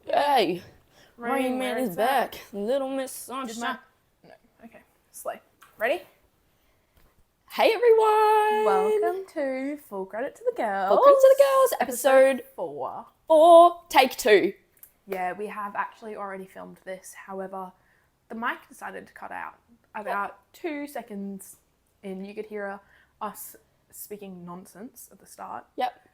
Hey, Rain Man Man is back. Little Miss Sunshine. No. Okay. Slow. Ready? Hey everyone! Welcome to Full Credit to the Girls. Full Credit to the Girls, episode 4. 4, take 2. Yeah, we have actually already filmed this. However, the mic decided to cut out about 2 seconds in. You could hear us speaking nonsense at the start. Yep.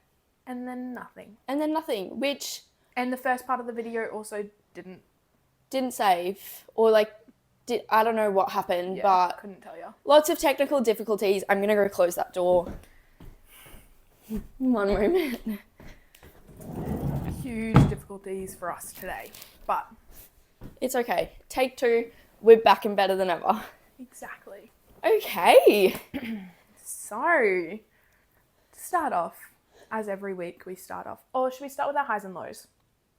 And then nothing. And then nothing, which And the first part of the video also didn't save. Or I don't know what happened, but couldn't tell you. lots of technical difficulties. I'm going to go close that door. One moment. Huge difficulties for us today. But It's okay. Take 2. We're back and better than ever. exactly. Okay. So, to start off, as every week we start off, or should we start with our highs and lows?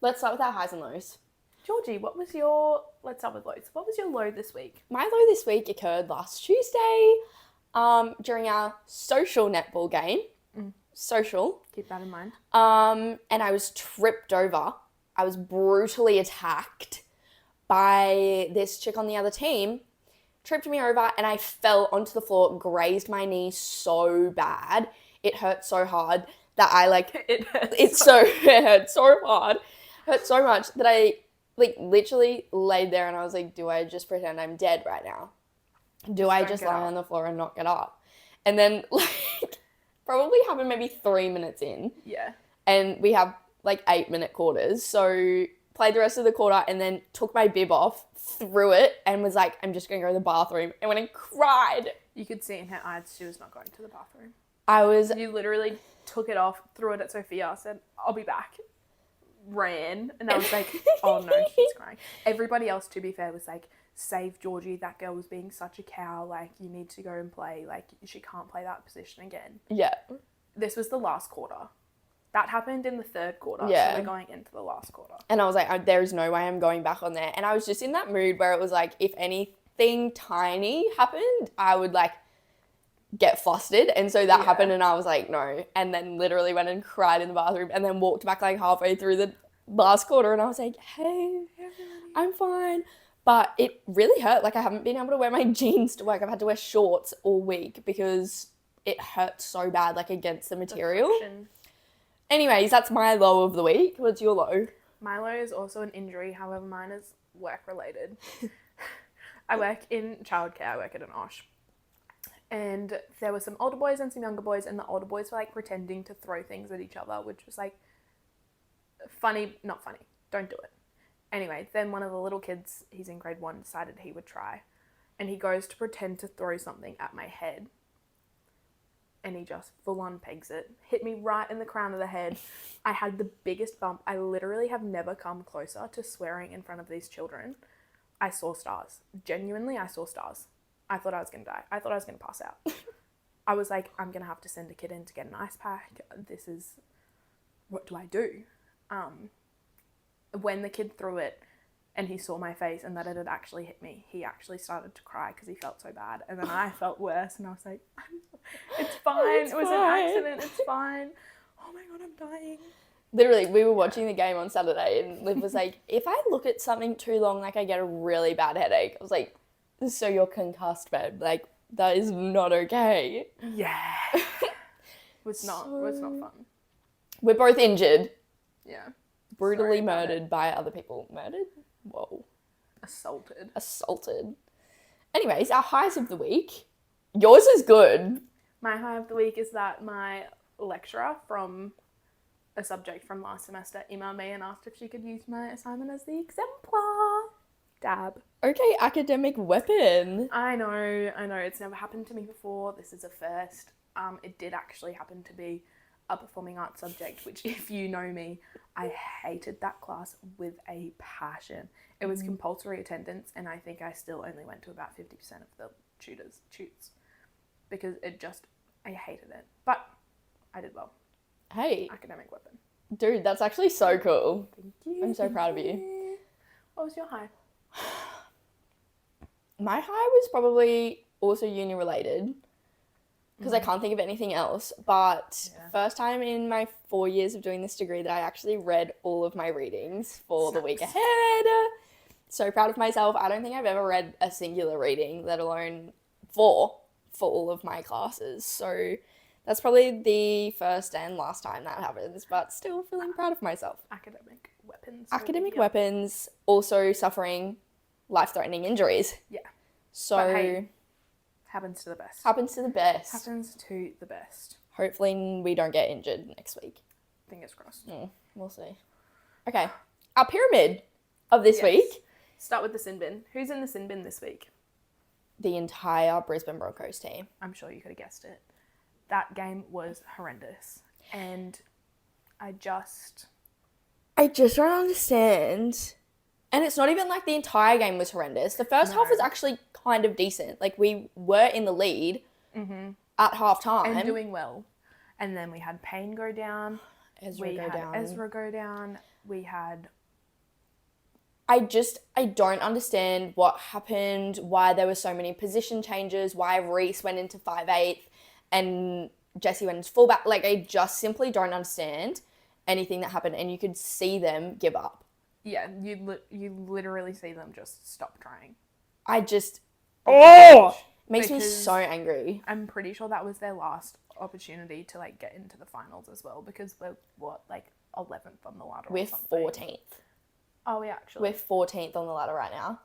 Let's start with our highs and lows. Georgie, let's start with lows. What was your low this week? My low this week occurred last Tuesday during our social netball game. Social. Keep that in mind. And I was tripped over. I was brutally attacked by this chick on the other team. Tripped me over and I fell onto the floor, grazed my knee so bad. It hurt so hard that I It hurt so hard. Hurt so much that I literally laid there and I was like, do I just pretend I'm dead right now? Do I just lie on the floor and not get up? And then probably happened maybe 3 minutes in. Yeah. And we have 8-minute quarters. So played the rest of the quarter and then took my bib off, threw it and was like, I'm just going to go to the bathroom. And went and cried. You could see in her eyes she was not going to the bathroom. You literally took it off, threw it at Sophia, said, I'll be back. Ran. And I was like, oh no, she's crying. Everybody else, to be fair, was like, save Georgie. That girl was being such a cow. You need to go and play. She can't play that position again. Yeah. This was the last quarter. That happened in the third quarter. Yeah. So we're going into the last quarter. And I was like, there's no way I'm going back on there. And I was just in that mood where it was like, if anything tiny happened, I would get flustered. And so that happened and I was like, no. And then literally went and cried in the bathroom and then walked back halfway through the last quarter and I was like, hey, I'm fine. But it really hurt. I haven't been able to wear my jeans to work. I've had to wear shorts all week because it hurt so bad, against the material. Anyways, that's my low of the week. What's your low? My low is also an injury. However, mine is work related. I work in childcare. I work at an OSH. And there were some older boys and some younger boys, and the older boys were pretending to throw things at each other, which was funny, not funny. Don't do it. Anyway, then one of the little kids, he's in grade 1, decided he would try. And he goes to pretend to throw something at my head. And he just full on pegs it. Hit me right in the crown of the head. I had the biggest bump. I literally have never come closer to swearing in front of these children. I saw stars. Genuinely, I saw stars. I thought I was going to die. I thought I was going to pass out. I was like, I'm going to have to send a kid in to get an ice pack. What do I do? When the kid threw it and he saw my face and that it had actually hit me, he actually started to cry because he felt so bad. And then I felt worse and I was like, it's fine. It was an accident. It's fine. Oh my God, I'm dying. Literally, we were watching the game on Saturday and Liv was like, if I look at something too long, I get a really bad headache. I was like, so you're concussed, babe. That is not okay. Yeah. It was not fun. We're both injured. Yeah. Brutally murdered by other people. Murdered? Whoa. Assaulted. Anyways, our highs of the week. Yours is good. My high of the week is that my lecturer from a subject from last semester emailed me and asked if she could use my assignment as the exemplar. Dab. Okay, academic weapon. I know. It's never happened to me before. This is a first. It did actually happen to be a performing arts subject, which, if you know me, I hated that class with a passion. It was compulsory attendance, and I think I still only went to about 50% of the tutes, because I hated it. But I did well. Hey. Academic weapon. Dude, that's actually so cool. Thank you. I'm so proud of you. What was your high? My high was probably also uni related. because I can't think of anything else. But first time in my 4 years of doing this degree that I actually read all of my readings for the week ahead. So proud of myself. I don't think I've ever read a singular reading, let alone four, for all of my classes. So that's probably the first and last time that happens, but still feeling proud of myself. Academic weapons. Academic weapons, also suffering life-threatening injuries. Yeah. So but hey, happens to the best. Happens to the best. Happens to the best. Hopefully we don't get injured next week. Fingers crossed. We'll see. Okay. Our pyramid of this week. Start with the sin bin. Who's in the sin bin this week? The entire Brisbane Broncos team. I'm sure you could have guessed it. That game was horrendous. And I just don't understand. And it's not even like the entire game was horrendous. The first half was actually kind of decent. Like, we were in the lead at halftime. And doing well. And then we had Payne go down. Ezra go down. We had... I don't understand what happened, why there were so many position changes, why Reece went into 5'8" and Jesse went into fullback. Like, I just simply don't understand anything that happened, and you could see them give up. Yeah, you literally see them just stop trying. Makes me so angry. I'm pretty sure that was their last opportunity to, like, get into the finals as well, because we're, 11th on the ladder. We're 14th. Oh, yeah, actually. We're 14th on the ladder right now.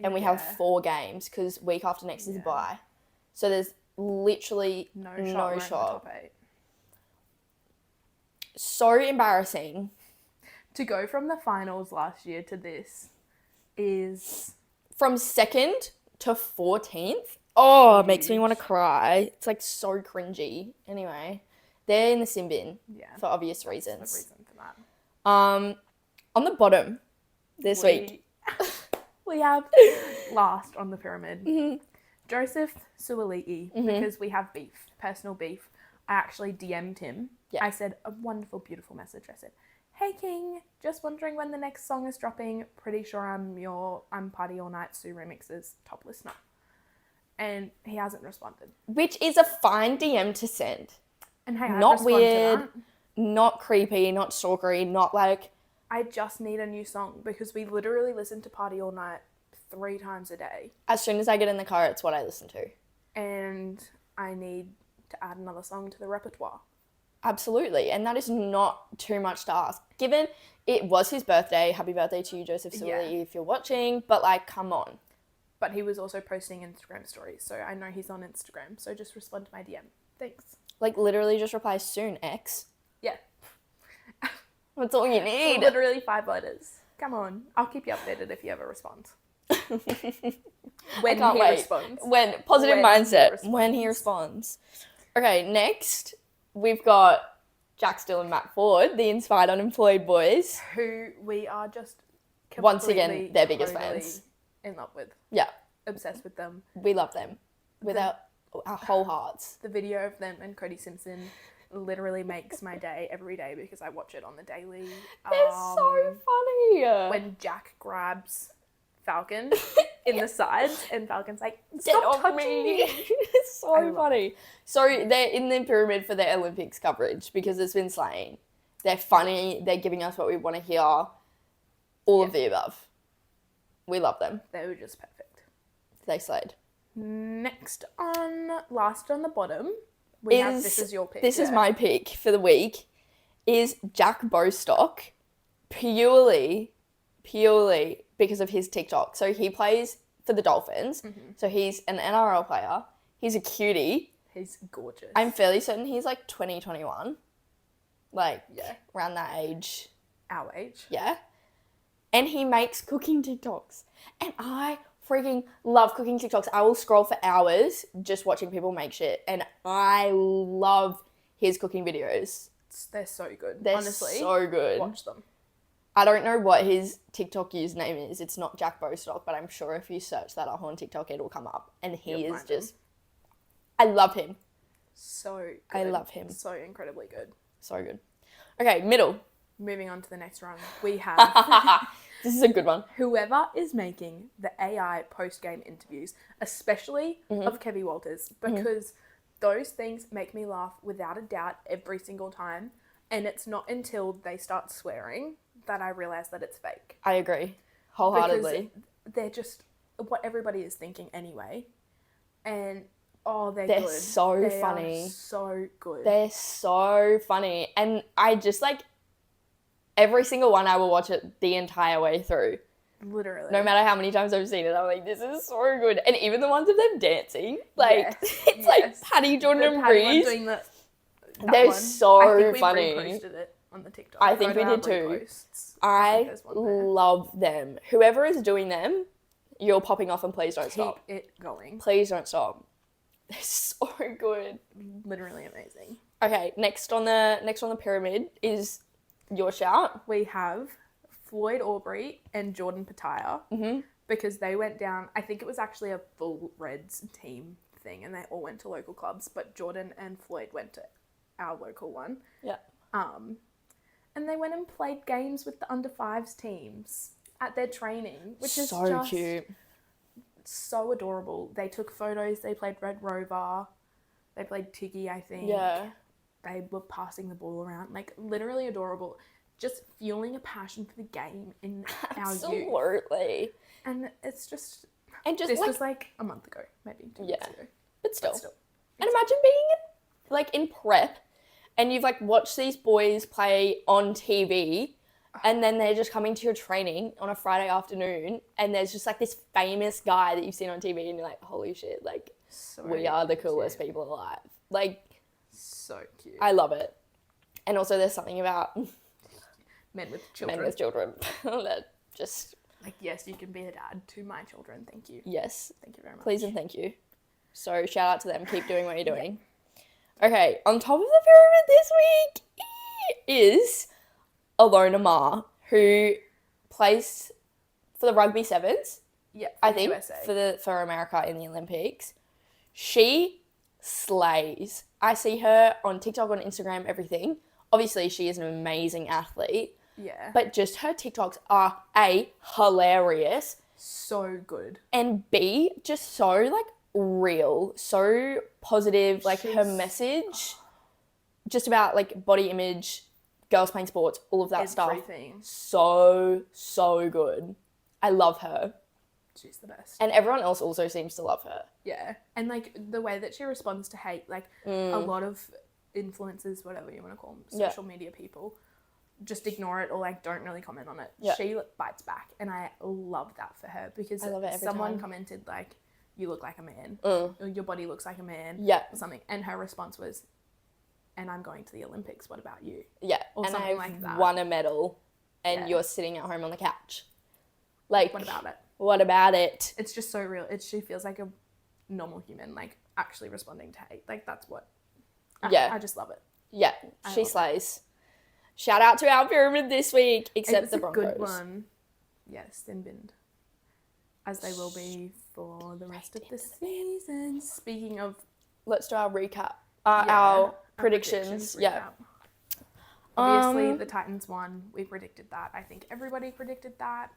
And we have 4 games, because week after next is a bye. So there's literally no shot. In the top 8. So embarrassing. To go from the finals last year to this is... From 2nd to 14th? Oh, it makes me want to cry. It's, like, so cringy. Anyway, they're in the sin bin for obvious reasons. That's the reason for that. On the bottom this week, we have last on the pyramid, Joseph Suali'i, because we have beef, personal beef. I actually DM'd him. I said a wonderful, beautiful message. I said, "Hey King, just wondering when the next song is dropping. Pretty sure I'm Party All Night Sue Remix's top listener." And he hasn't responded. Which is a fine DM to send. And hey, not weird, not creepy, not stalkery, not like... I just need a new song, because we literally listen to Party All Night 3 times a day. As soon as I get in the car, it's what I listen to. And I need to add another song to the repertoire. Absolutely. And that is not too much to ask. Given it was his birthday, happy birthday to you, Joseph Suali'i, if you're watching. But, like, come on. But he was also posting Instagram stories, so I know he's on Instagram. So just respond to my DM. Thanks. Like, literally just reply soon, X. Yeah. That's all you need. Literally 5 letters. Come on. I'll keep you updated if you ever respond. When he responds. Positive mindset. When he responds. Okay, next, we've got Jack Still and Matt Ford, the Inspired Unemployed Boys. Who we are just once again, their biggest fans. In love with. Yeah. Obsessed with them. We love them. With our whole hearts. The video of them and Cody Simpson literally makes my day every day, because I watch it on the daily. They're so funny. When Jack grabs Falcon in the sides and Falcon's like, "Get off me." It's so funny. So they're in the pyramid for their Olympics coverage, because it's been slaying. They're funny. They're giving us what we want to hear. All of the above. We love them. They were just perfect. They slayed. Last on the bottom, we have, this is your pick. This is my pick for the week, is Jack Bostock, purely because of his TikTok. So he plays for the Dolphins. So he's an NRL player. He's a cutie. He's gorgeous. I'm fairly certain he's like 20, 21. Like, around that age. Our age. Yeah. And he makes cooking TikToks. And I freaking love cooking TikToks. I will scroll for hours just watching people make shit. And I love his cooking videos. They're so good. They're honestly, so good. Watch them. I don't know what his TikTok username is. It's not Jack Bostock, but I'm sure if you search that up on TikTok, it'll come up. And he is just... I love him. So good. I love him. So incredibly good. So good. Okay, middle. Moving on to the next rung, we have... This is a good one. Whoever is making the AI post-game interviews, especially of Kevin Walters, because those things make me laugh without a doubt every single time. And it's not until they start swearing that I realise that it's fake. I agree. Wholeheartedly. Because they're just what everybody is thinking anyway. And, they're They're good. so They funny. are so good. They're so funny. And I just, like, every single one I will watch it the entire way through. Literally. No matter how many times I've seen it, I'm like, this is so good. And even the ones of them dancing, like, it's like Patty, Jordan, and Breeze. Doing that They're one. so I think funny. We reposted it on the TikTok. I think we did too. I love them. Whoever is doing them, you're popping off and please don't stop. Keep it going. Please don't stop. They're so good. Literally amazing. Okay, next on the pyramid is your shout. We have Floyd Aubrey and Jordan Pataya, because they went down, I think it was actually a full Reds team thing, and they all went to local clubs, but Jordan and Floyd went to our local one. Yeah. And they went and played games with the under fives teams at their training, which is so just cute. So adorable. They took photos, they played Red Rover, they played Tiggy, I think. Yeah. They were passing the ball around, like literally adorable. Just fueling a passion for the game in our youth. Absolutely. And it's just... And just this like, was like a month ago, maybe 2 weeks ago. But still. And imagine being like in prep and you've like watched these boys play on TV and then they're just coming to your training on a Friday afternoon and there's just like this famous guy that you've seen on TV and you're like, holy shit, like we are the coolest people alive. Like, so cute. I love it. And also there's something about men with children. that just... Like, yes, you can be a dad to my children. Thank you. Yes. Thank you very much. Please and thank you. So shout out to them. Keep doing what you're doing. Okay, on top of the pyramid this week is Alona Ma, who plays for the rugby sevens. Yeah, I think USA. for America in the Olympics. She slays. I see her on TikTok, on Instagram, everything. Obviously, she is an amazing athlete. Yeah. But just her TikToks are A, hilarious. So good. And B, just so like real, so positive, like her message just about like body image, girls playing sports, all of that stuff. Everything. So good. I love her. She's the best. And everyone else also seems to love her. Yeah. And like the way that she responds to hate, like a lot of influencers, whatever you want to call them, social media people, just ignore it or like don't really comment on it. Yeah. She bites back, and I love that for her because I love it every someone time. Commented like, you look like a man, or your body looks like a man, Yeah. or something, and her response was, and I'm going to the Olympics, what about you? Yeah. Or and something I've like that. won a medal and you're sitting at home on the couch. Like, What about it? What about it? It's just so real. She feels like a normal human, like actually responding to hate. Like that's what I just love it. Yeah, she slays. Shout out to our pyramid this week, except the Broncos. It was a good one. Yes, thin binned. As they will be for the rest of the season. Speaking of... Let's do our recap. Our predictions. Yeah. Recap. Obviously, the Titans won. We predicted that. I think everybody predicted that.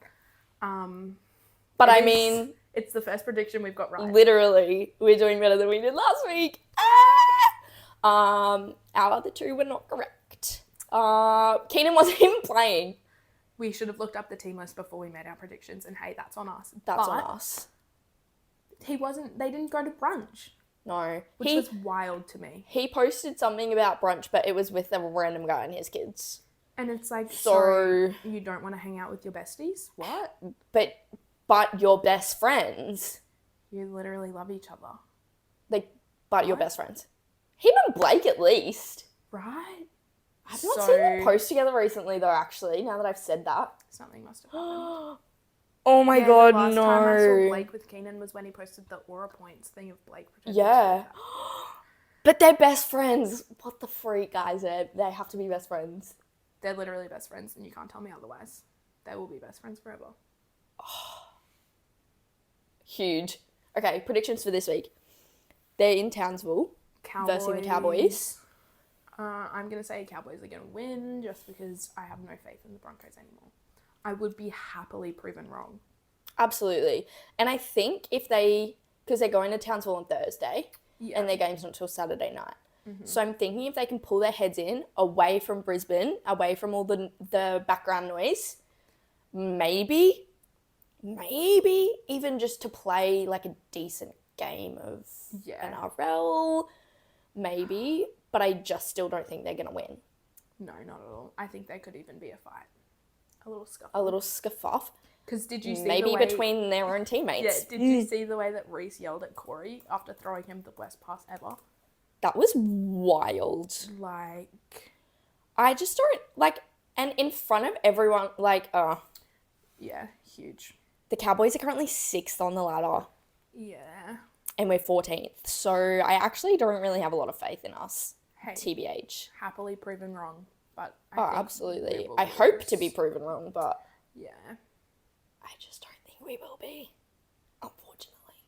But I mean... It's the first prediction we've got right. Literally, we're doing better than we did last week. Our other two were not correct. Keenan wasn't even playing. We should have looked up the team list before we made our predictions, and hey, that's on us. That's on us. They didn't go to brunch. No. Which was wild to me. He posted something about brunch, but it was with a random guy and his kids. And it's like, so you don't want to hang out with your besties? What? But your best friends. You literally love each other. Your best friends. Him and Blake at least. Right? I've not seen them post together recently though, actually, now that I've said that. Something must have happened. Oh my god, no. The last time I saw Blake with Keenan was when he posted the Aura Points thing of Blake pretending to do But they're best friends. What the freak, guys? They have to be best friends. They're literally best friends, and you can't tell me otherwise. They will be best friends forever. Huge. Okay, predictions for this week. They're in Townsville versus the Cowboys. I'm going to say Cowboys are going to win just because I have no faith in the Broncos anymore. I would be happily proven wrong. Absolutely. And I think because they're going to Townsville on Thursday, Yeah. and their game's not till Saturday night. So I'm thinking if they can pull their heads in, away from Brisbane, away from all the background noise, maybe even just to play like a decent game of NRL, maybe. But I just still don't think they're going to win. No, not at all. I think they could even be a fight. A little scuffle. A little scuff-off. Because did you see maybe the way... between their own teammates. Yeah, did you see the way that Reece yelled at Corey after throwing him the best pass ever? That was wild. Like... I just don't, like, and in front of everyone, like, yeah, huge. The Cowboys are currently 6th on the ladder. Yeah. And we're 14th. So I actually don't really have a lot of faith in us. Hey. TBH. Happily proven wrong. But I think absolutely. I hope to be proven wrong, but... Yeah. I just don't think we will be. Unfortunately.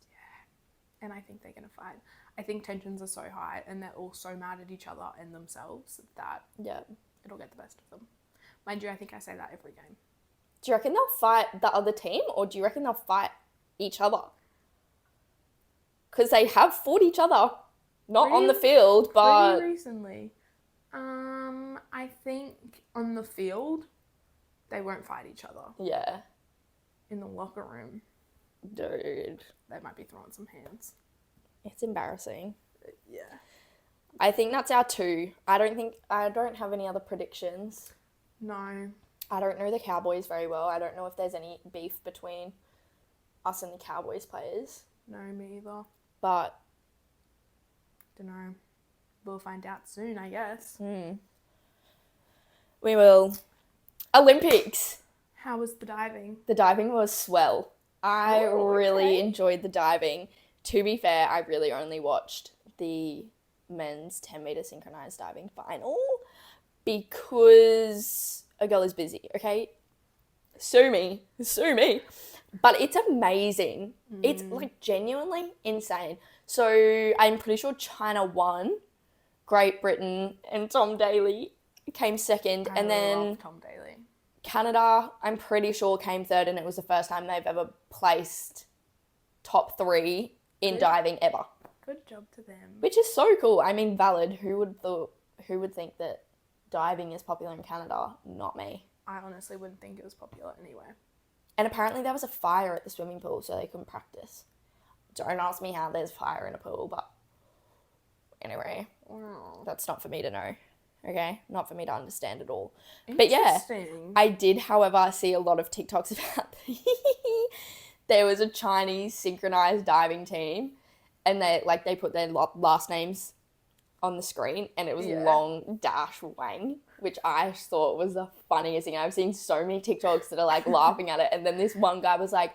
Yeah. And I think they're going to fight. I think tensions are so high and they're all so mad at each other and themselves that it'll get the best of them. Mind you, I think I say that every game. Do you reckon they'll fight the other team or do you reckon they'll fight each other? Because they have fought each other. Not on the field, but... Pretty recently. I think on the field, they won't fight each other. Yeah. In the locker room. Dude. They might be throwing some hands. It's embarrassing. Yeah. I think that's our 2. I don't have any other predictions. No. I don't know the Cowboys very well. I don't know if there's any beef between us and the Cowboys players. No, me either. But... Dunno. We'll find out soon, I guess. We will. Olympics. How was the diving? The diving was swell. I really enjoyed the diving. To be fair, I really only watched the men's 10-meter synchronized diving final because a girl is busy, okay? Sue me. But it's amazing. It's like genuinely insane. So I'm pretty sure China won. Great Britain and Tom Daley came second. I and then love Tom Daley. Canada, I'm pretty sure, came third, and it was the first time they've ever placed top 3 in diving ever. Good job to them. Which is so cool. I mean, valid. Who would think that diving is popular in Canada? Not me. I honestly wouldn't think it was popular anywhere. And apparently there was a fire at the swimming pool, so they couldn't practice. Don't ask me how there's fire in a pool, but anyway, that's not for me to know. Okay? Not for me to understand at all. But yeah, I did, however, see a lot of TikToks about there was a Chinese synchronized diving team and they put their last names on the screen and it was Long Dash Wang, which I thought was the funniest thing. I've seen so many TikToks that are like laughing at it, and then this one guy was like,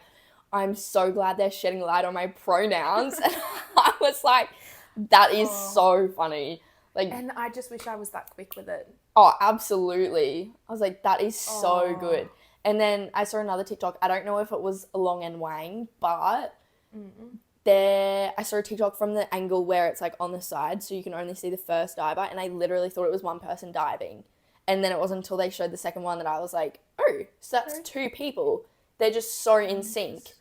I'm so glad they're shedding light on my pronouns. And I was like, that is so funny. Like, and I just wish I was that quick with it. Oh, absolutely. I was like, that is so good. And then I saw another TikTok. I don't know if it was Long and Wang, but I saw a TikTok from the angle where it's like on the side, so you can only see the first diver, and I literally thought it was one person diving. And then it wasn't until they showed the second one that I was like, oh, so that's 2 people. They're just so in sync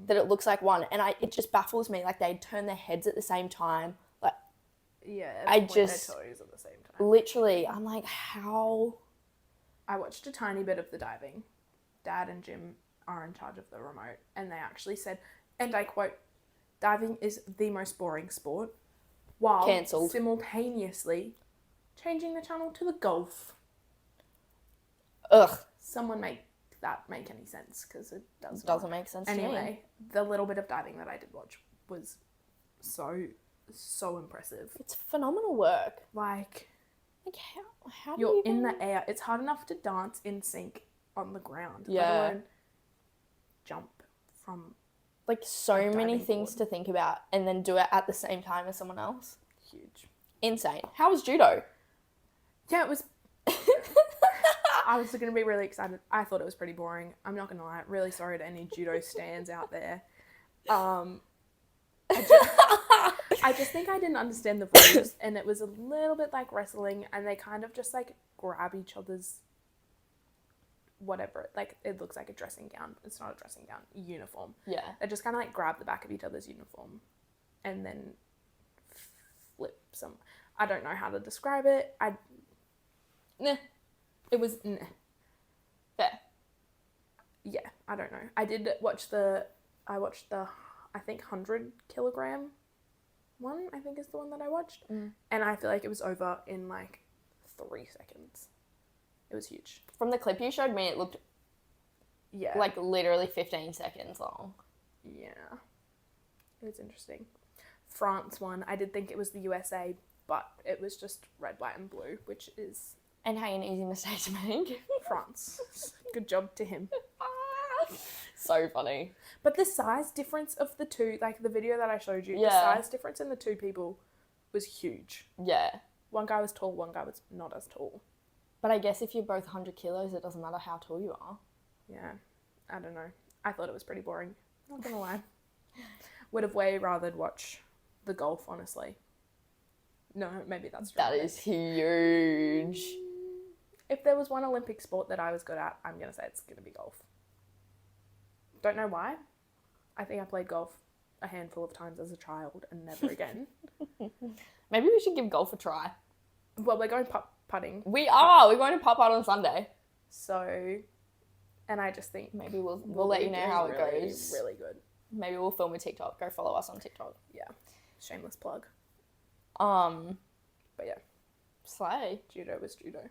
that it looks like one. And it just baffles me. Like, they turn their heads at the same time. Like, yeah, I point just their toes at the same time. Literally, I'm like, how? I watched a tiny bit of the diving. Dad and Jim are in charge of the remote, and they actually said, and I quote, diving is the most boring sport, while simultaneously changing the channel to the golf. Ugh. Someone make that make any sense, because it doesn't make sense to me. Anyway, the little bit of diving that I did watch was so impressive. It's phenomenal work. Like how do you're you in the air. It's hard enough to dance in sync on the ground. Yeah. Let alone jump from like so many things to think about and then do it at the same time as someone else. Huge. Insane. How was judo? Yeah, it was I was going to be really excited. I thought it was pretty boring. I'm not going to lie. Really sorry to any judo stands out there. I just think I didn't understand the rules, and it was a little bit like wrestling, and they kind of just like grab each other's whatever. Like, it looks like a dressing gown. It's not a dressing gown. Uniform. Yeah. They just kind of like grab the back of each other's uniform. and then flip some. I don't know how to describe it. Nah. It was nah. Fair. Yeah, I don't know. I watched the I think 100 kilogram one, I think is the one that I watched. And I feel like it was over in like 3 seconds. It was huge. From the clip you showed me, it looked like literally 15 seconds long. Yeah. It was interesting. France won. I did think it was the USA, but it was just red, white, and blue, which is... And hey, an easy mistake to make. France. Good job to him. So funny. But the size difference of the two, like the video that I showed you, the size difference in the two people was huge. Yeah. One guy was tall, one guy was not as tall. But I guess if you're both 100 kilos, it doesn't matter how tall you are. Yeah. I don't know. I thought it was pretty boring. Not gonna lie. Would have way rathered watch the golf, honestly. No, maybe that's That is huge. If there was one Olympic sport that I was good at, I'm gonna say it's gonna be golf. Don't know why. I think I played golf a handful of times as a child and never again. Maybe we should give golf a try. Well, we're going putting. We are. We're going to putt on Sunday. So, and I just think maybe we'll let you know how it goes. Really good. Maybe we'll film a TikTok. Go follow us on TikTok. Yeah. Shameless plug. But yeah. Slay. Judo was judo.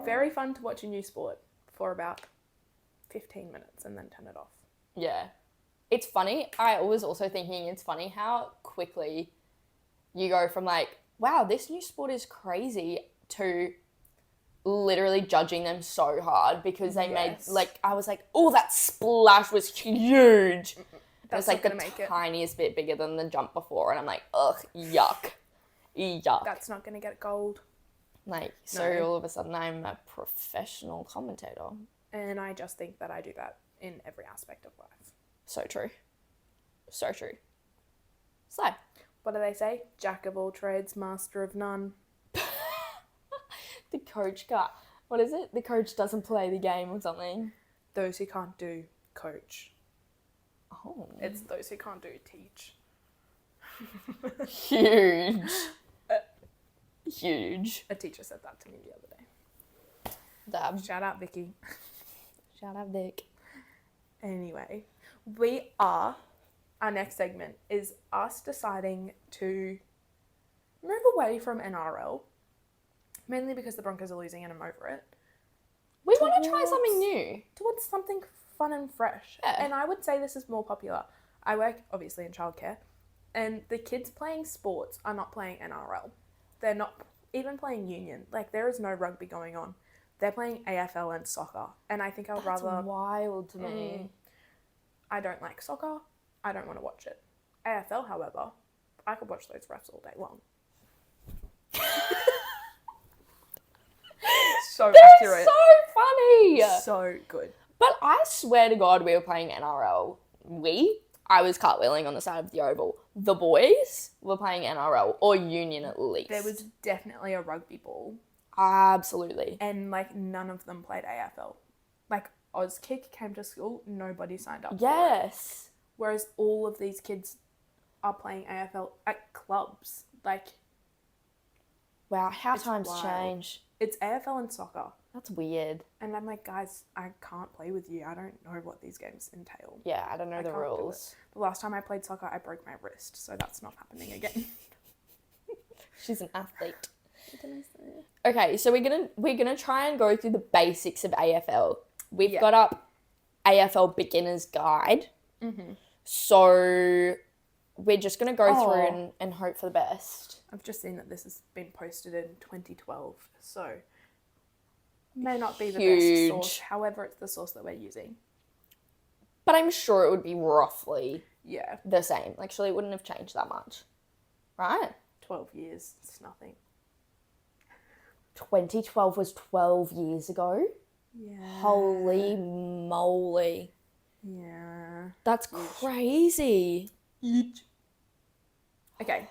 Very fun to watch a new sport for about 15 minutes and then turn it off. Yeah. It's funny. I was also thinking it's funny how quickly you go from like, wow, this new sport is crazy, to literally judging them so hard because they made, like, I was like, oh, that splash was huge. It was like the tiniest bit bigger than the jump before. And I'm like, ugh, yuck. Yuck. That's not going to get gold. Like, so all of a sudden I'm a professional commentator. And I just think that I do that in every aspect of life. So true. So true. So. What do they say? Jack of all trades, master of none. The coach got... What is it? The coach doesn't play the game or something. Those who can't do, coach. Oh. It's those who can't do, teach. Huge. Huge. A teacher said that to me the other day. Dab. Shout out, Vicky. Shout out, Vic. Anyway, our next segment is us deciding to move away from NRL, mainly because the Broncos are losing and I'm over it. We want to try something new. Towards something fun and fresh. Yeah. And I would say this is more popular. I work, obviously, in childcare, and the kids playing sports are not playing NRL. They're not even playing union. Like, there is no rugby going on. They're playing AFL and soccer. And I think I'd rather... That's wild to me. I don't like soccer. I don't want to watch it. AFL, however, I could watch those refs all day long. So accurate. So funny. So good. But I swear to God, we were playing NRL. I was cartwheeling on the side of the oval. The boys were playing NRL, or union at least. There was definitely a rugby ball. Absolutely. And, like, none of them played AFL. Like, Auskick came to school, nobody signed up Yes. for it. Whereas all of these kids are playing AFL at clubs. Like... Wow, how times change. It's AFL and soccer. That's weird. And I'm like, guys, I can't play with you. I don't know what these games entail. Yeah, I don't know the rules. The last time I played soccer, I broke my wrist, so that's not happening again. She's an athlete. Okay, so we're gonna try and go through the basics of AFL. We've got up AFL Beginner's Guide. Mm-hmm. So we're just gonna go through and hope for the best. I've just seen that this has been posted in 2012, so may not be the best source. However, it's the source that we're using. But I'm sure it would be roughly Yeah. the same. Like, surely it wouldn't have changed that much. Right? 12 years. It's nothing. 2012 was 12 years ago? Yeah. Holy moly. Yeah. That's crazy. Huge. Okay.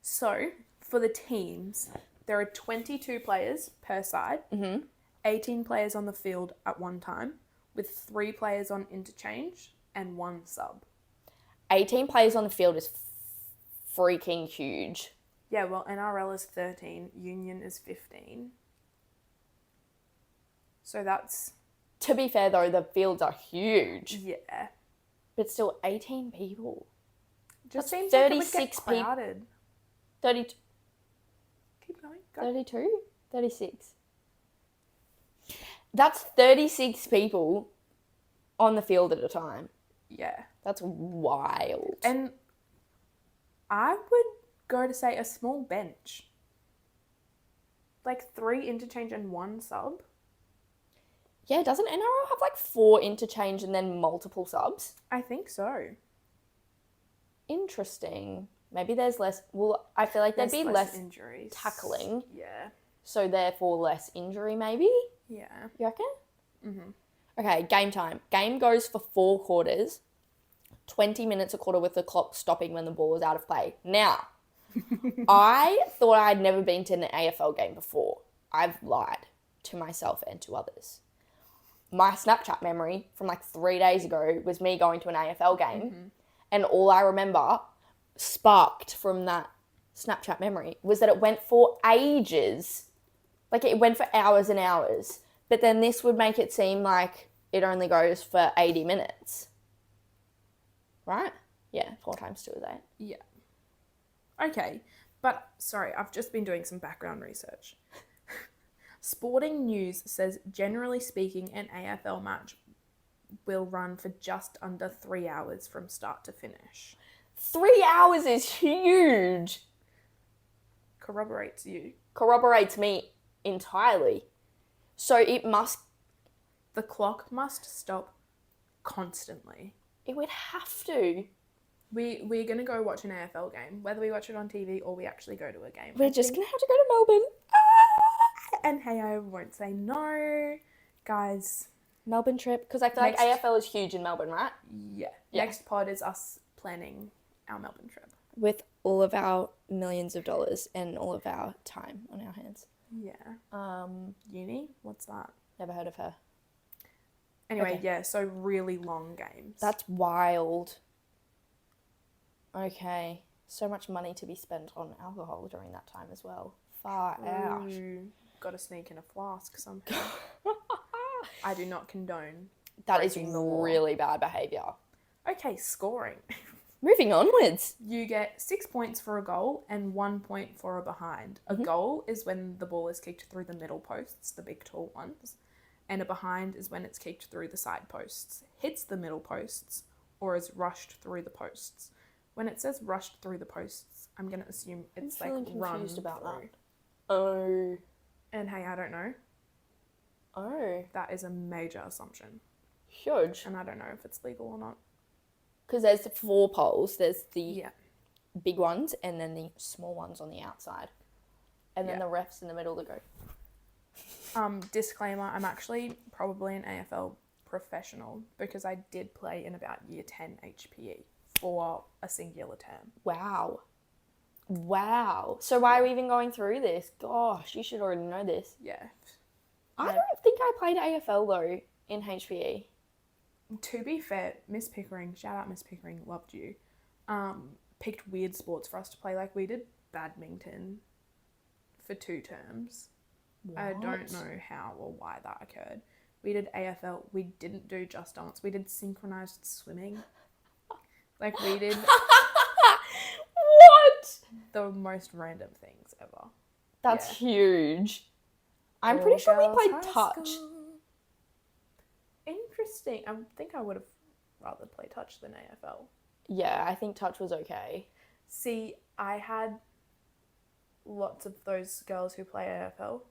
So, for the teams, there are 22 players per side, 18 players on the field at one time, with 3 players on interchange and 1 sub. 18 players on the field is freaking huge. Yeah, well, NRL is 13, Union is 15. So that's... To be fair, though, the fields are huge. Yeah. But still, 18 people. Just That's seems 36 like it would get crowded. 32. Keep going. Go. 32? 36. That's 36 people on the field at a time. Yeah. That's wild. And I would go to say a small bench. Like 3 interchange and 1 sub. Yeah, doesn't NRL have like 4 interchange and then multiple subs? I think so. Interesting. Maybe there's less... Well, I feel like there'd be less injuries. tackling. Yeah. So therefore less injury, maybe? Yeah. You reckon? Mm-hmm. Okay, game time. Game goes for 4 quarters. 20 minutes a quarter with the clock stopping when the ball is out of play. Now, I thought I'd never been to an AFL game before. I've lied to myself and to others. My Snapchat memory from like 3 days ago was me going to an AFL game, and all I remember sparked from that Snapchat memory was that it went for ages. Like, it went for hours and hours. But then this would make it seem like it only goes for 80 minutes. Right? Yeah, 4 times 2 is 8. Yeah. Okay. But, sorry, I've just been doing some background research. Sporting News says, generally speaking, an AFL match will run for just under 3 hours from start to finish. 3 hours is huge. Corroborates you. Corroborates me entirely. So it must... The clock must stop constantly. It would have to. We're going to go watch an AFL game, whether we watch it on TV or we actually go to a game. We're just going to have to go to Melbourne. And hey, I won't say no. Guys. Melbourne trip. Because I feel like AFL is huge in Melbourne, right? Yeah. Yeah. Next pod is us planning our Melbourne trip. With all of our millions of dollars and all of our time on our hands. Yeah. Uni? What's that? Never heard of her. Anyway, Okay. yeah, so really long games. That's wild. Okay. So much money to be spent on alcohol during that time as well. Far out. Got to sneak in a flask somehow. I do not condone. That is breaking the law. really bad behaviour. Okay, scoring. Moving onwards. You get 6 points for a goal and 1 point for a behind. A goal is when the ball is kicked through the middle posts, the big tall ones. And a behind is when it's kicked through the side posts, hits the middle posts, or is rushed through the posts. When it says rushed through the posts, I'm going to assume it's like run confused about through. that. Oh. And hey, I don't know. Oh. That is a major assumption. Huge. And I don't know if it's legal or not. Because there's the 4 poles. There's the Yeah. big ones and then the small ones on the outside. And then Yeah. the refs in the middle that go. Disclaimer, I'm actually probably an AFL professional because I did play in about year 10 HPE for a singular term. Wow. Wow. So why are we even going through this? Gosh, you should already know this. Yeah. I don't think I played AFL though in HPE. To be fair, Miss Pickering, shout out Miss Pickering, loved you, picked weird sports for us to play. Like, we did badminton for 2 terms. I don't know how or why that occurred. We did AFL. We didn't do Just Dance. We did synchronized swimming. Like, we did What? the most random things ever. That's Yeah. huge. I'm All pretty sure we girls played high touch. school. Interesting. I think I would have rather played touch than AFL. Yeah, I think touch was okay. See, I had lots of those girls who play AFL.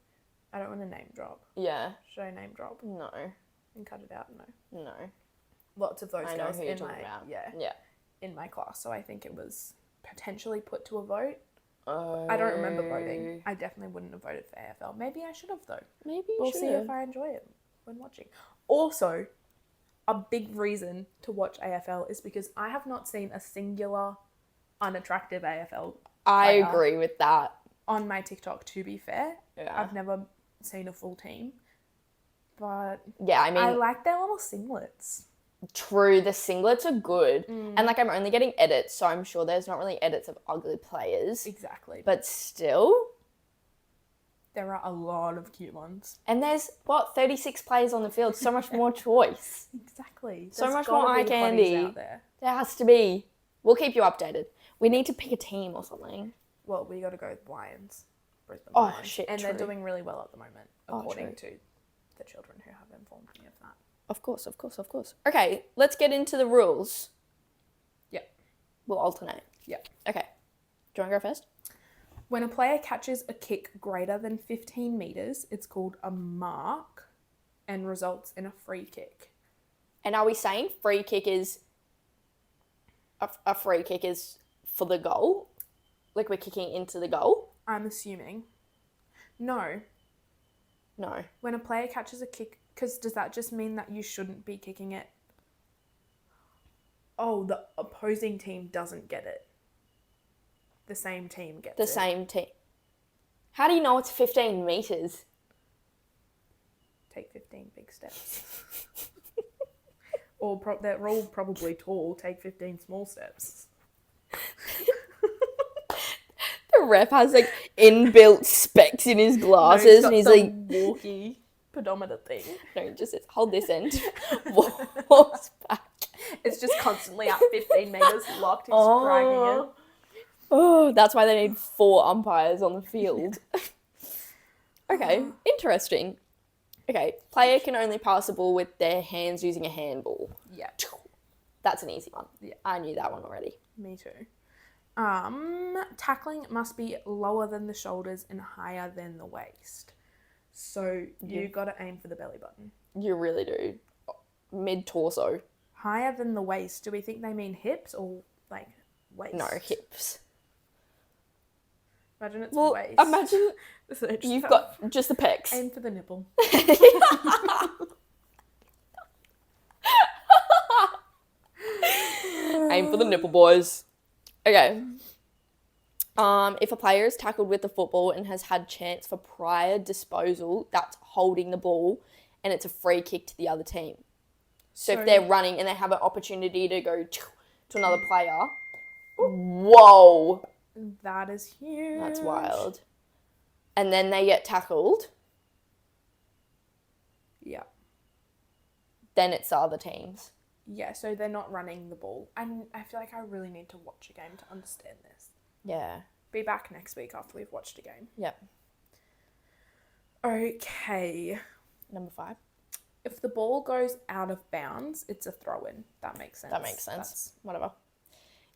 I don't want to name drop. Yeah. Should I name drop No. and cut it out? No. No. Lots of those I know girls who you're in talking my about. yeah Yeah. in my class. So I think it was potentially put to a vote. Oh. I don't remember voting. I definitely wouldn't have voted for AFL. Maybe I should have though. Maybe you We'll should see if I enjoy it when watching. Also, a big reason to watch AFL is because I have not seen a singular unattractive AFL I player agree with that. on my TikTok, to be fair. Yeah. I've never seen a full team. But Yeah, I mean, I like their little singlets. True, the singlets are good. And, like, I'm only getting edits, so I'm sure there's not really edits of ugly players. Exactly. But still. There are a lot of cute ones. And there's, 36 players on the field. So much more choice. Exactly. So much more eye candy. Out there. There has to be. We'll keep you updated. We need to pick a team or something. Well, we got to go with Lions. Brisbane Oh, Lions. shit, And true. they're doing really well at the moment, according true. to the children who have informed me of that. Of course. Okay, let's get into the rules. Yep. We'll alternate. Yep. Okay. Do you want to go first? When a player catches a kick greater than 15 metres, it's called a mark and results in a free kick. And are we saying free kick is... A free kick is for the goal? Like we're kicking into the goal? I'm assuming. No. No. When a player catches a kick, because does that just mean that you shouldn't be kicking it? Oh, the opposing team doesn't get it. The same team gets it. The same team. How do you know it's 15 metres? Take 15 big steps. Or they're all probably tall. Take 15 small steps. The ref has like inbuilt specs in his glasses, and he's like walkie pedometer thing. No, just hold this end, walks back. It's just constantly at 15 meters locked. He's dragging it. Oh, that's why they need 4 umpires on the field. Okay, interesting. Okay, player can only pass the ball with their hands using a handball. Yeah. That's an easy one. Yeah. I knew that one already. Me too. Tackling must be lower than the shoulders and higher than the waist. So you got to aim for the belly button. You really do. Mid-torso. Higher than the waist. Do we think they mean hips or like waist? No, hips. Imagine it's Well, waist. imagine So you've got just the pecs. aim for the nipple. Aim for the nipple, boys. Okay. If a player is tackled with the football and has had chance for prior disposal, that's holding the ball, and it's a free kick to the other team. So if they're running and they have an opportunity to go to another player, whoa, That is huge. that's wild. And then they get tackled, Yeah. then it's the other teams. Yeah, so they're not running the ball. I feel like I really need to watch a game to understand this. Yeah. Be back next week after we've watched a game. Yep. Okay. Number 5. If the ball goes out of bounds, it's a throw-in. That makes sense. That makes sense. Whatever.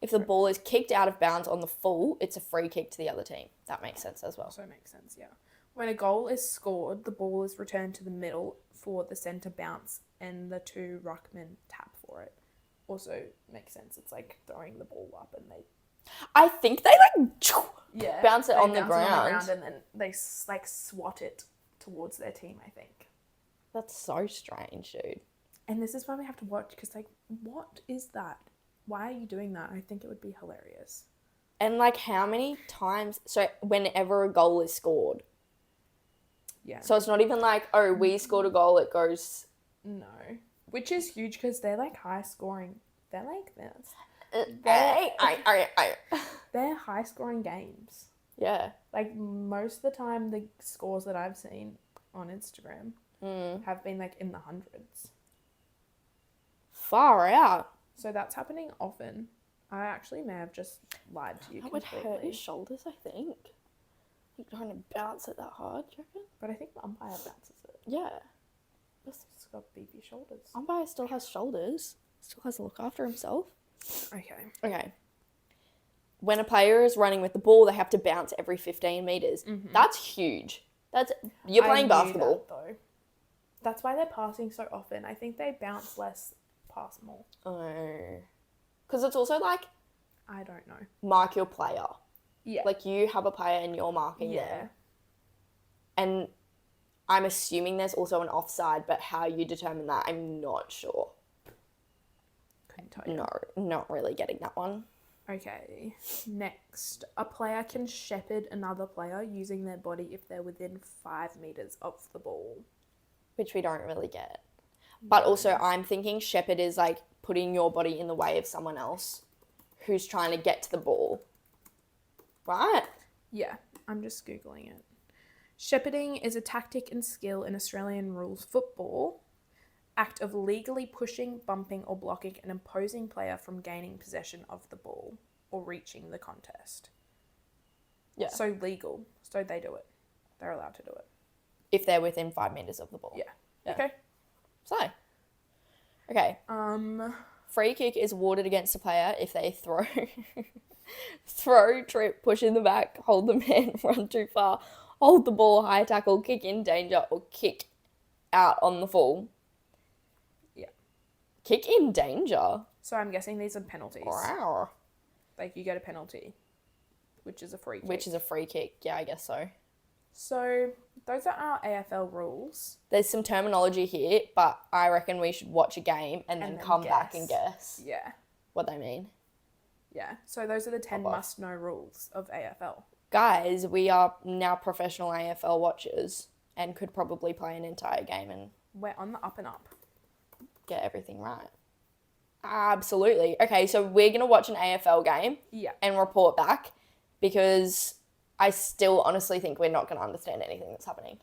If the ball is kicked out of bounds on the full, it's a free kick to the other team. That makes sense as well. Also makes sense, yeah. When a goal is scored, the ball is returned to the middle for the centre bounce and the 2 ruckmen tap for it. Also makes sense. It's like throwing the ball up and they... I think they bounce it on the ground. and then they like swat it towards their team, I think. That's so strange, dude. And this is why we have to watch, because like, what is that? Why are you doing that? I think it would be hilarious. And like how many times, so whenever a goal is scored. Yeah. So it's not even like, oh, we scored a goal, it goes... No. Which is huge because they're like high scoring. They're like this. They're high scoring games. Yeah. Like most of the time the scores that I've seen on Instagram have been like in the hundreds. Far out. So that's happening often. I actually may have just lied to you That would completely. hurt his shoulders, I think. You're trying to bounce it that hard, do you reckon? But I think the umpire bounces it. Yeah. He's got beefy shoulders. Umpire still has shoulders. Still has to look after himself. Okay. When a player is running with the ball, they have to bounce every 15 metres. Mm-hmm. That's huge. You're playing basketball. That, though. That's why they're passing so often. I think they bounce less, pass more. Oh. Because it's also like, I don't know. mark your player. Yeah. Like you have a player and you're marking them. And I'm assuming there's also an offside, but how you determine that, I'm not sure. Couldn't tell you. No, not really getting that one. Okay. Next. A player can shepherd another player using their body if they're within 5 metres of the ball. Which we don't really get. But also I'm thinking shepherd is like putting your body in the way of someone else who's trying to get to the ball. Right? Yeah, I'm just Googling it. Shepherding is a tactic and skill in Australian rules football. Act of legally pushing, bumping or blocking an opposing player from gaining possession of the ball or reaching the contest. Yeah. So legal. So they do it. They're allowed to do it. If they're within 5 meters of the ball. Yeah. Okay. So, okay. Free kick is awarded against a player if they throw, trip, push in the back, hold the man, run too far, hold the ball, high tackle, kick in danger, or kick out on the full. Yeah. Kick in danger? So I'm guessing these are penalties. Wow. Like you get a penalty, which is a free kick. Which is a free kick. Yeah, I guess so. So those are our AFL rules. There's some terminology here, but I reckon we should watch a game and then come back and guess Yeah. what they mean. Yeah. So those are the 10 must-know rules of AFL. Guys, we are now professional AFL watchers and could probably play an entire game and We're on the up and up. get everything right. Absolutely. Okay, so we're going to watch an AFL game and report back because I still honestly think we're not going to understand anything that's happening.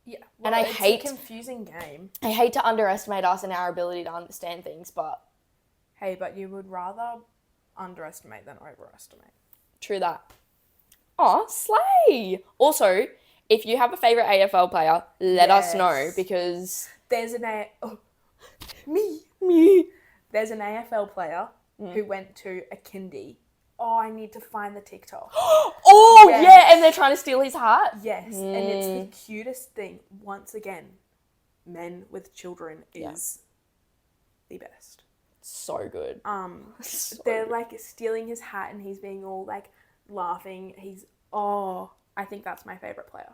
Yeah. Well, and it's a confusing game. I hate to underestimate us and our ability to understand things, but... Hey, but you would rather underestimate than overestimate. True that. Aw, slay! Also, if you have a favourite AFL player, let us know because... There's Me. There's an AFL player who went to a kindy. Oh, I need to find the TikTok. Yeah, and they're trying to steal his hat? Yes, and it's the cutest thing. Once again, men with children is the best. So good. They're like stealing his hat and he's being all like laughing. I think that's my favourite player.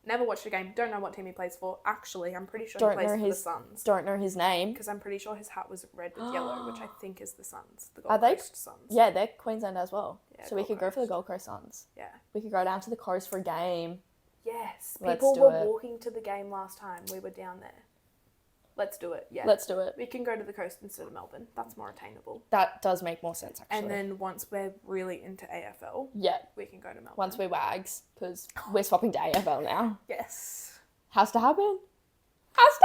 Never watched a game. Don't know what team he plays for. Actually, I'm pretty sure he plays for the Suns. Don't know his name. Because I'm pretty sure his hat was red with yellow, which I think is the Suns. The Gold Coast Suns. Yeah, they're Queensland as well. Yeah, so we could go for the Gold Coast Suns. Yeah. We could go down to the coast for a game. Yes. Let's People do were it. walking to the game last time. We were down there. Let's do it. Yeah. Let's do it. We can go to the coast instead of Melbourne. That's more attainable. That does make more sense, actually. And then once we're really into AFL, we can go to Melbourne. Once we're wags, because we're swapping to AFL now. Yes. Has to happen. Has to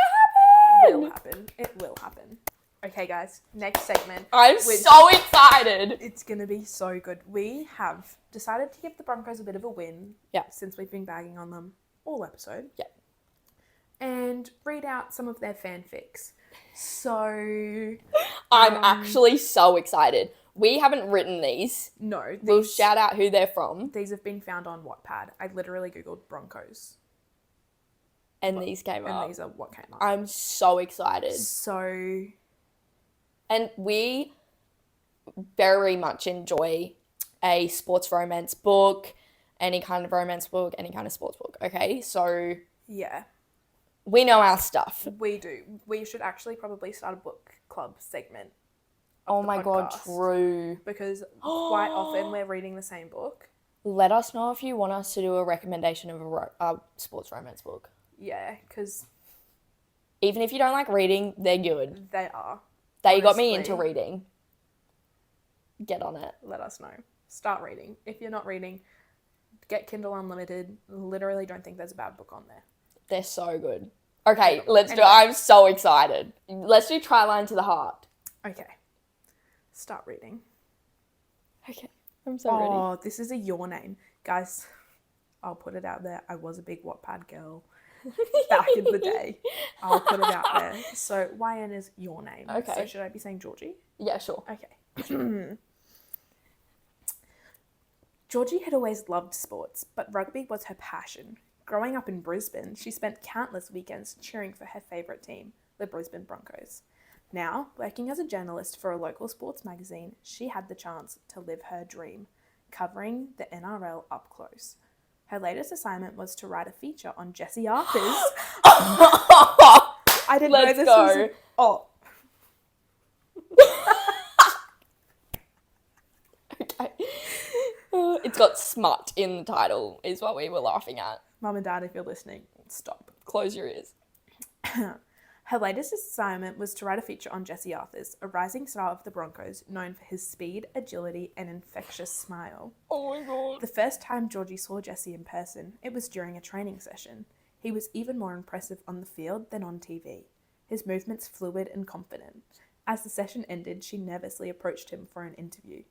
happen. Will happen. It will happen. Okay, guys. Next segment. I'm so excited. It's going to be so good. We have decided to give the Broncos a bit of a win. Yeah. Since we've been bagging on them all episode. Yeah. And read out some of their fanfics. So... I'm actually so excited. We haven't written these. No. We'll shout out who they're from. These have been found on Wattpad. I literally Googled Broncos. And these came up. And these are what came up. I'm so excited. So... And we very much enjoy a sports romance book, any kind of romance book, any kind of sports book, okay? So... Yeah. We know our stuff. We do. We should actually probably start a book club segment. Oh my God, true. Because quite often we're reading the same book. Let us know if you want us to do a recommendation of a sports romance book. Yeah, because... Even if you don't like reading, they're good. They are. They got me into reading. Get on it. Let us know. Start reading. If you're not reading, get Kindle Unlimited. Literally don't think there's a bad book on there. They're so good. Okay, let's do it. I'm so excited. Let's do Try Line to the Heart. Okay. Start reading. Okay. I'm so ready. Oh, this is a your name. Guys, I'll put it out there. I was a big Wattpad girl back in the day. I'll put it out there. So, YN is your name. Okay. So, should I be saying Georgie? Yeah, sure. Okay. Georgie had always loved sports, but rugby was her passion. Growing up in Brisbane, she spent countless weekends cheering for her favourite team, the Brisbane Broncos. Now, working as a journalist for a local sports magazine, she had the chance to live her dream, covering the NRL up close. Her latest assignment was to write a feature on Jesse Arthurs. I didn't know this was... Oh. Okay. It's got smut in the title, is what we were laughing at. Mum and Dad, if you're listening, stop. Close your ears. Her latest assignment was to write a feature on Jesse Arthurs, a rising star of the Broncos known for his speed, agility, and infectious smile. Oh my god. The first time Georgie saw Jesse in person, it was during a training session. He was even more impressive on the field than on TV. His movements fluid and confident. As the session ended, she nervously approached him for an interview.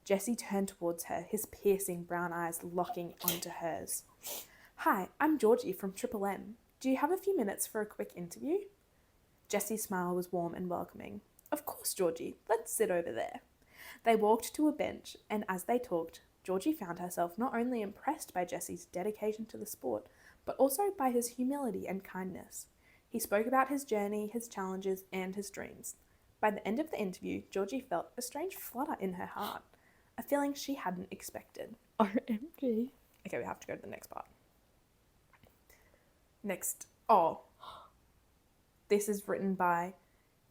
Jesse turned towards her, his piercing brown eyes locking onto hers. "Hi, I'm Georgie from Triple M. Do you have a few minutes for a quick interview?" Jesse's smile was warm and welcoming. "Of course, Georgie. Let's sit over there." They walked to a bench, and as they talked, Georgie found herself not only impressed by Jesse's dedication to the sport, but also by his humility and kindness. He spoke about his journey, his challenges, and his dreams. By the end of the interview, Georgie felt a strange flutter in her heart, a feeling she hadn't expected. OMG. Okay, we have to go to the next part. This is written by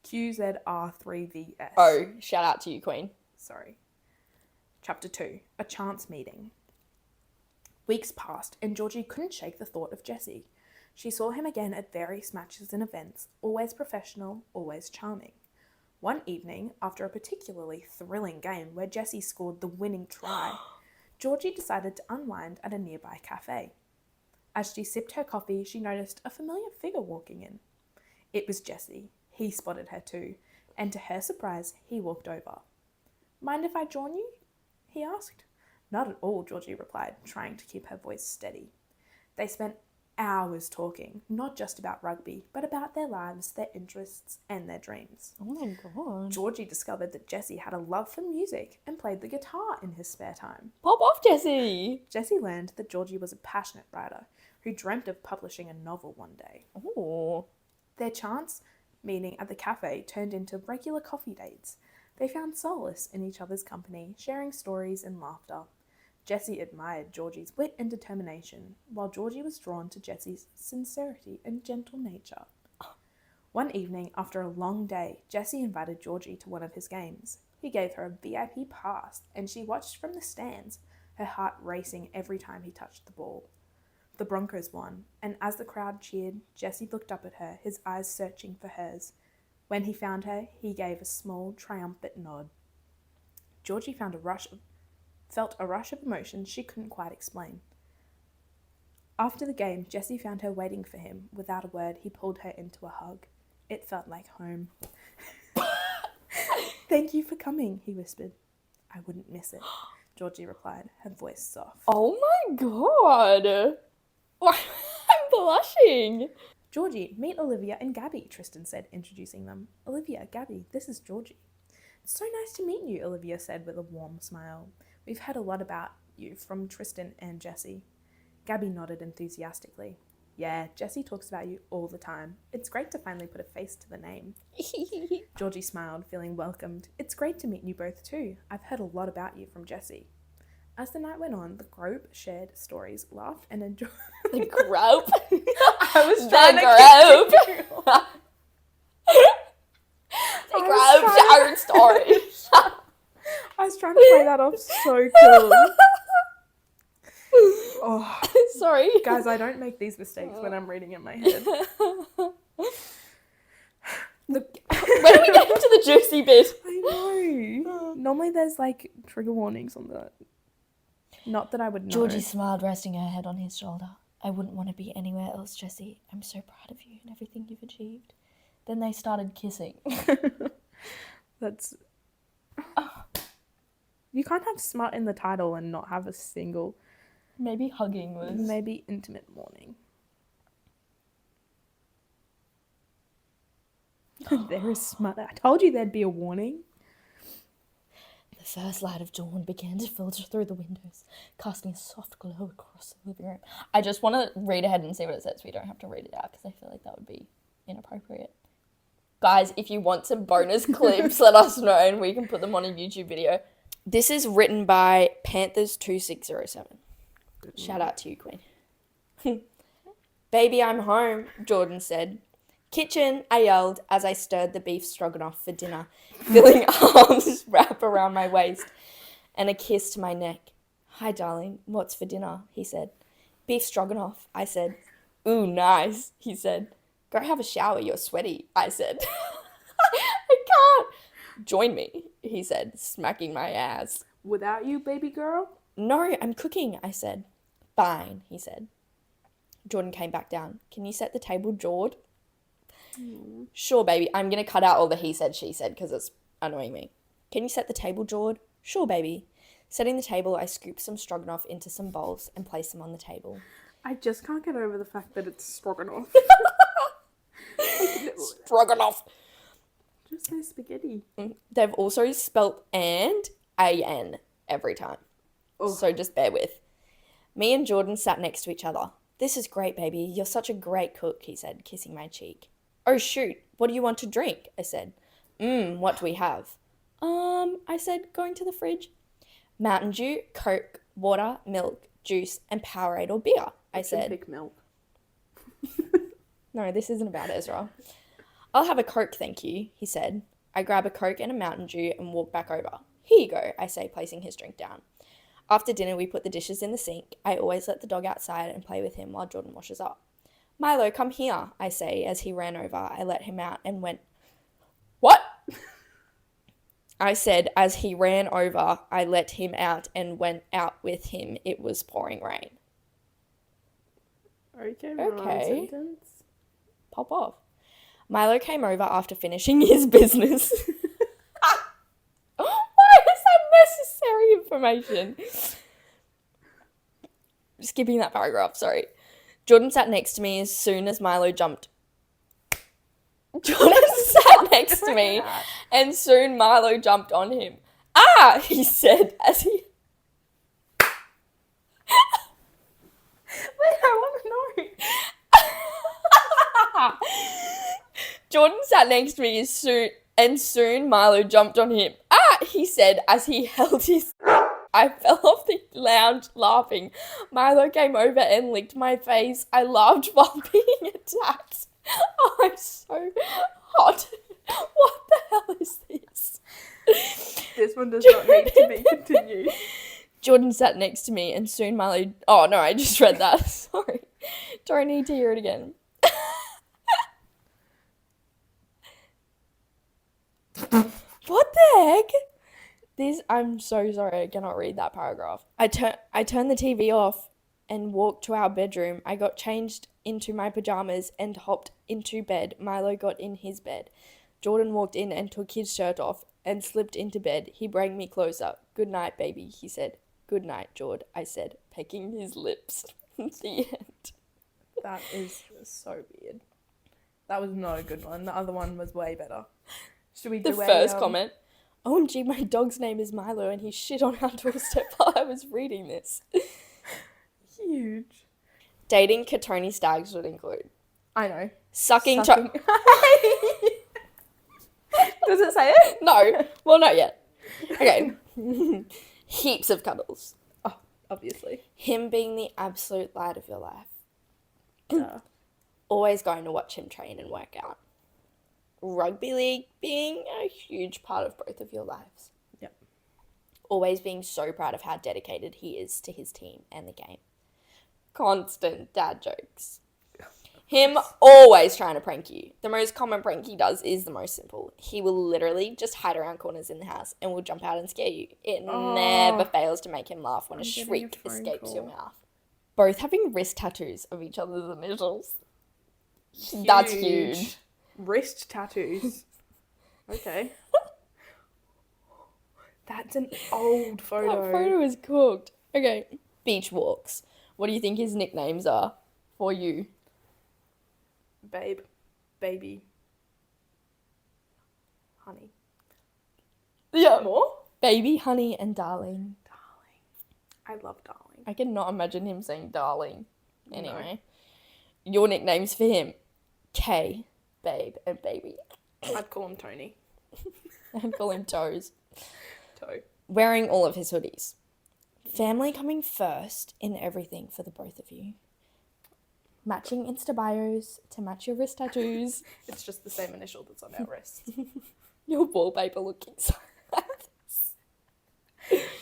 QZR3VS. Oh, shout out to you, Queen. Sorry. Chapter 2, A Chance Meeting. Weeks passed, and Georgie couldn't shake the thought of Jesse. She saw him again at various matches and events, always professional, always charming. One evening, after a particularly thrilling game where Jesse scored the winning try, Georgie decided to unwind at a nearby cafe. As she sipped her coffee, she noticed a familiar figure walking in. It was Jesse. He spotted her too, and to her surprise, he walked over. "Mind if I join you?" he asked. "Not at all," Georgie replied, trying to keep her voice steady. They spent hours talking, not just about rugby, but about their lives, their interests, and their dreams. Oh my god. Georgie discovered that Jesse had a love for music and played the guitar in his spare time. Pop off, Jesse. Jesse learned that Georgie was a passionate writer who dreamt of publishing a novel one day. Oh. Their chance meeting at the cafe turned into regular coffee dates. They found solace in each other's company, sharing stories and laughter. Jesse admired Georgie's wit and determination, while Georgie was drawn to Jesse's sincerity and gentle nature. One evening, after a long day, Jesse invited Georgie to one of his games. He gave her a VIP pass, and she watched from the stands, her heart racing every time he touched the ball. The Broncos won, and as the crowd cheered, Jesse looked up at her, his eyes searching for hers. When he found her, he gave a small, triumphant nod. Georgie felt a rush of emotion she couldn't quite explain. After the game, Jesse found her waiting for him. Without a word, he pulled her into a hug. It felt like home. "Thank you for coming," he whispered. "I wouldn't miss it," Georgie replied, her voice soft. Oh my god. I'm blushing. "Georgie, meet Olivia and Gabby," Tristan said, introducing them. "Olivia, Gabby, this is Georgie." "It's so nice to meet you," Olivia said with a warm smile. "We've heard a lot about you from Tristan and Jesse." Gabby nodded enthusiastically. "Yeah, Jesse talks about you all the time. It's great to finally put a face to the name." Georgie smiled, feeling welcomed. "It's great to meet you both too. I've heard a lot about you from Jesse." As the night went on, the group shared stories, laughed, and enjoyed. The group? I was trying to The group. The I group was sharing stories. I was trying to play that off so cool. Oh, Sorry. guys, I don't make these mistakes when I'm reading in my head. When are we getting to the juicy bit? I know. Normally there's like trigger warnings on that. Not that I would know. Georgie smiled, resting her head on his shoulder. "I wouldn't want to be anywhere else, Jesse. I'm so proud of you and everything you've achieved." Then they started kissing. That's... You can't have smut in the title and not have a single... Maybe hugging was... Maybe intimate warning. There is smut. I told you there'd be a warning. The first light of dawn began to filter through the windows, casting a soft glow across the living room. I just want to read ahead and see what it says. We don't have to read it out because I feel like that would be inappropriate. Guys, if you want some bonus clips, let us know and we can put them on a YouTube video. This is written by Panthers2607. Shout out to you, Queen. "Baby, I'm home," Jordan said. "Kitchen," I yelled as I stirred the beef stroganoff for dinner, feeling arms wrap around my waist and a kiss to my neck. "Hi, darling, what's for dinner?" he said. "Beef stroganoff," I said. "Ooh, nice," he said. Go have a shower, you're sweaty, I said. I can't. Join me, he said, smacking my ass. Without you, baby girl? No, I'm cooking, I said. Fine, he said. Jordan came back down. Can you set the table, Jord? Sure, baby. I'm going to cut out all the he said, she said because it's annoying me. Can you set the table, Jord? Sure, baby. Setting the table, I scooped some stroganoff into some bowls and placed them on the table. I just can't get over the fact that it's stroganoff. Stroganoff. Just say spaghetti. They've also spelt and A-N every time. Oh. So just bear with. Me and Jordan sat next to each other. This is great, baby. You're such a great cook, he said, kissing my cheek. Oh, shoot. What do you want to drink? I said. What do we have? I said, going to the fridge. Mountain Dew, Coke, water, milk, juice, and Powerade or beer, I said. Pick milk. No, this isn't about Ezra. I'll have a Coke, thank you, he said. I grab a Coke and a Mountain Dew and walk back over. Here you go, I say, placing his drink down. After dinner, we put the dishes in the sink. I always let the dog outside and play with him while Jordan washes up. Milo, come here, I say, as he ran over. I let him out and went, what? I said, as he ran over, I let him out and went out with him. It was pouring rain. Okay. Sentence. Pop off. Milo came over after finishing his business. Why is that necessary information? Skipping that paragraph, sorry. Jordan sat next to me as soon as Milo jumped. Jordan sat next to me and soon Milo jumped on him. Ah, he said as he... Wait, I want to know. Jordan sat next to me and soon Milo jumped on him. Ah, he said as he held his... I fell off the lounge laughing. Milo came over and licked my face. I laughed while being attacked. Oh, I'm so hot. What the hell is this? This one does not need to be continued. Jordan sat next to me and soon Milo... Oh, no, I just read that. Sorry. Don't need to hear it again. What the heck? I'm so sorry, I cannot read that paragraph. I turned the TV off and walked to our bedroom. I got changed into my pajamas and hopped into bed. Milo got in his bed. Jordan walked in and took his shirt off and slipped into bed. He brought me closer. Good night, baby, he said. Good night, Jord, I said, pecking his lips. The end. That is so weird. That was not a good one. The other one was way better. Should we do the first comment? OMG, my dog's name is Milo and he shit on our doorstep while I was reading this. Huge. Dating Katoni Staggs would include. I know. Sucking. Does it say it? No. Well, not yet. Okay. Heaps of cuddles. Oh, obviously. Him being the absolute light of your life. Duh. Always going to watch him train and work out. Rugby league being a huge part of both of your lives. Yep. Always being so proud of how dedicated he is to his team and the game. Constant dad jokes. Him always trying to prank you. The most common prank he does is the most simple. He will literally just hide around corners in the house and will jump out and scare you. It never fails to make him laugh when a shriek escapes your mouth. Both having wrist tattoos of each other's initials. Huge. That's huge. Wrist tattoos. Okay. That's an old photo. That photo is cooked. Okay. Beach walks. What do you think his nicknames are for you? Babe. Baby. Honey. Yeah. More? Baby, honey, and darling. I love darling. I cannot imagine him saying darling. Anyway. No. Your nicknames for him. K, babe, and baby. I'd call him Tony. I'd call him Toes. Toe. Wearing all of his hoodies. Family coming first in everything for the both of you. Matching Insta bios to match your wrist tattoos. It's just the same initial that's on our wrist. Your wallpaper looking so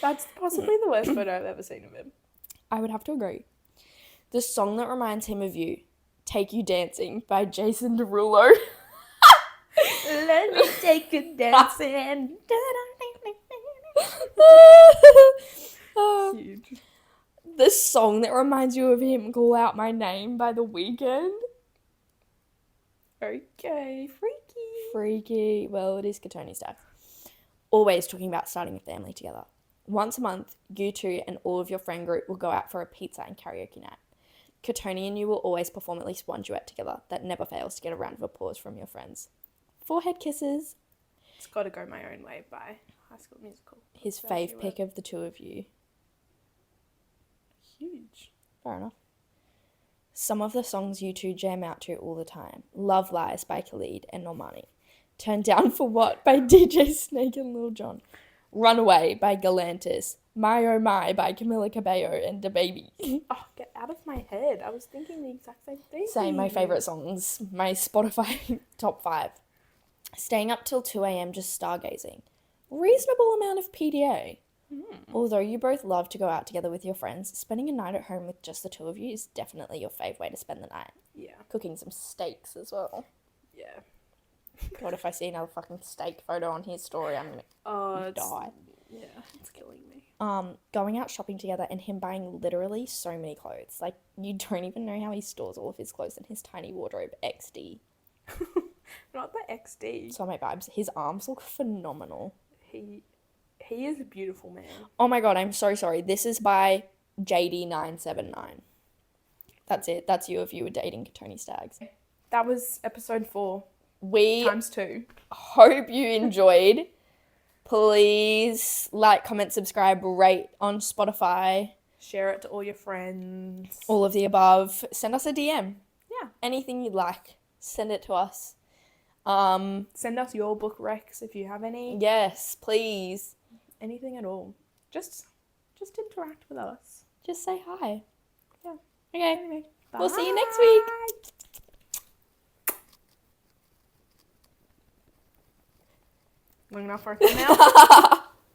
That's possibly the worst photo I've ever seen of him. I would have to agree. The song that reminds him of you. Take You Dancing by Jason Derulo. Let me take you dancing. Huge. The song that reminds you of him, Call Out My Name by The Weeknd. Okay, freaky. Freaky. Well, it is Katoni Stack. Always talking about starting a family together. Once a month, you two and all of your friend group will go out for a pizza and karaoke night. Katoni and you will always perform at least one duet together that never fails to get a round of applause from your friends. Forehead kisses. It's Gotta Go My Own Way by High School Musical. His That's fave your pick of the two of you. Huge. Fair enough. Some of the songs you two jam out to all the time. Love Lies by Khalid and Normani. Turn Down for What by DJ Snake and Lil Jon. Runaway by Galantis. My Oh My by Camila Cabello and DaBaby. Oh, get out of my head. I was thinking the exact same thing. Same, my favourite songs. My Spotify top 5. Staying up till 2 a.m. just stargazing. Reasonable amount of PDA. Although you both love to go out together with your friends, spending a night at home with just the two of you is definitely your fave way to spend the night. Yeah. Cooking some steaks as well. Yeah. God, if I see another fucking steak photo on his story, I'm gonna die. Yeah, it's killing me. Going out shopping together and him buying literally so many clothes. Like, you don't even know how he stores all of his clothes in his tiny wardrobe. XD. Not the XD. So my vibes. His arms look phenomenal. He is a beautiful man. Oh my god, I'm so sorry. This is by JD979. That's it. That's you if you were dating Tony Staggs. That was episode 4 We times 2. hope you enjoyed. Please like, comment, subscribe, rate on Spotify. Share it to all your friends. All of the above. Send us a DM. Yeah. Anything you'd like, send it to us. Send us your book recs if you have any. Yes, please. Anything at all. Just interact with us. Just say hi. Yeah. Okay. Anyway, We'll see you next bye. week. Long enough for a thumbnail?